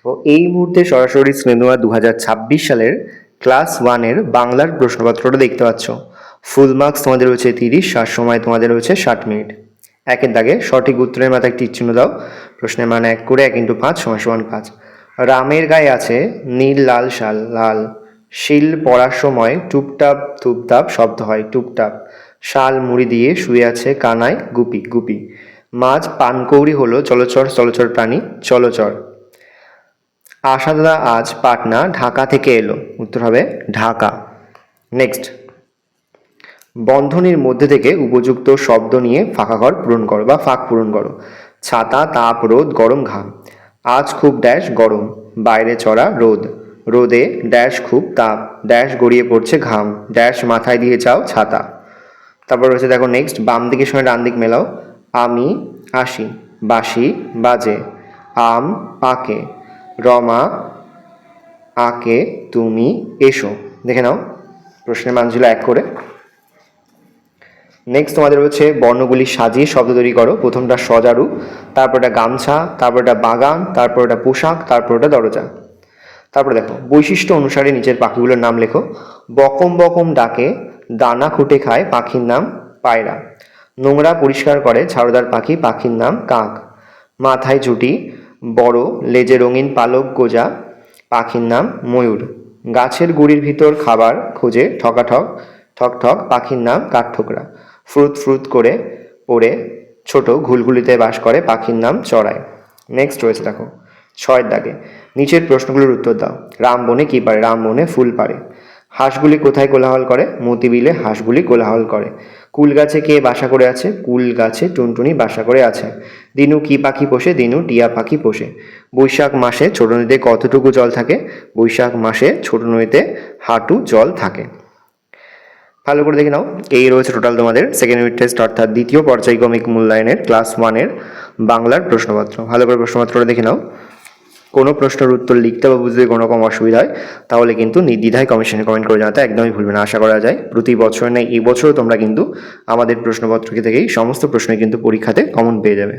তো এই মুহূর্তে সরাসরি স্ক্রিনে 2026 সালের ক্লাস 1-এর বাংলার প্রশ্নপত্রটা দেখতে পাচ্ছ। ফুল মার্কস তোমাদের রয়েছে 30, আর সময় তোমাদের রয়েছে 60 মিনিট। একের দাগে সঠিক উত্তরের মাথায় টিক চিহ্ন দাও। প্রশ্নের মান 1 করে 1 × 5 = 5। রামের গায়ে আছে নীল লাল শাল লাল, শিল পড়ার সময় টুপটাপ থুপটাপ শব্দ হয় টুপটাপ, শাল মুড়ি দিয়ে শুয়ে আছে কানায় গুপি গুপি, মাছ পানকৌড়ি হলো জলচর জলচর প্রাণী জলচর। আশাদা আজ পাটনা ঢাকা থেকে এলো, উত্তর হবে ঢাকা। নেক্সট, বন্ধনীর মধ্যে থেকে উপযুক্ত শব্দ নিয়ে ফাঁকা ঘর পূরণ করো বা ফাঁক পূরণ করো। ছাতা, তাপ, রোদ, গরম, ঘাম। আজ খুব ড্যাশ গরম, বাইরে চড়া রোদ, রোদে ড্যাশ খুব তাপ, ড্যাশ গড়িয়ে পড়ছে ঘাম, ড্যাশ মাথায় দিয়ে যাও ছাতা। তারপর রয়েছে দেখো নেক্সট, বাম দিকের সঙ্গে ডান দিক মেলাও। আমি আসি, বাঁশি বাজে, আম পাকে, রমা আকে তুমি এসো। দেখে নাও, প্রশ্নের মান ছিল 1 করে। নেক্সট তোমাদের হচ্ছে বর্ণগুলি সাজিয়ে শব্দ তৈরি করো। প্রথমটা সজারু, তারপর এটা গামছা, তারপর এটা বাগান, তারপর এটা পোশাক, তারপর এটা দরজা। তারপর দেখো বৈশিষ্ট্য অনুসারে নিচের পাখিগুলোর নাম লেখো। বকম বকম ডাকে, দানা খুঁটে খায়, পাখির নাম পায়রা। নোংরা পরিষ্কার করে ঝাড়ুদার পাখি, পাখির নাম কাক। মাথায় ঝুঁটি, বড় লেজে রঙিন পালক গোজা, পাখির নাম ময়ূর। গাছের গুড়ির ভিতর খাবার খোঁজে ঠকাঠক ঠক ঠক, পাখির নাম কাঠঠোকরা। ফ্রুত ফ্রুত করে পড়ে ছোট ঘুলঘুলিতে বাস করে, পাখির নাম চড়াই। নেক্সট রয়েছে দেখো 6-এর দাগে, নিচের প্রশ্নগুলোর উত্তর দাও। রাম বনে কি পারে? রাম বনে ফুল পারে। হাঁসগুলি কোথায় কোলাহল করে? মতি বিলে হাঁসগুলি কোলাহল করে। কুল গাছে কে বাসা করে আছে? কুল গাছে টুনটুনি বাসা করে আছে। দিনু কি পাখি পোষে? দিনু টিয়া পাখি পোষে। বৈশাখ মাসে ছোট নদীতে কতটুকু জল থাকে? বৈশাখ মাসে ছোট নদীতে হাঁটু জল থাকে। ভালো করে দেখে নাও, এই রয়েছে টোটাল তোমাদের সেকেন্ড ইউনিট টেস্ট অর্থাৎ দ্বিতীয় পর্যায়ক্রমিক মূল্যায়নের ক্লাস 1-এর বাংলার প্রশ্নপত্র। ভালো করে প্রশ্নপত্রটা দেখে নাও। কোনো প্রশ্নের উত্তর লিখতে বা বুঝতে কোনো রকম অসুবিধা হয় তাহলে কিন্তু নির্দ্বিধায় কমেন্ট করে জানাতে একদমই ভুলবে না। আশা করা যায় প্রতি বছর নেই এই বছরও তোমরা কিন্তু আমাদের প্রশ্নপত্র থেকেই সমস্ত প্রশ্নে কিন্তু পরীক্ষাতে কমন পেয়ে যাবে।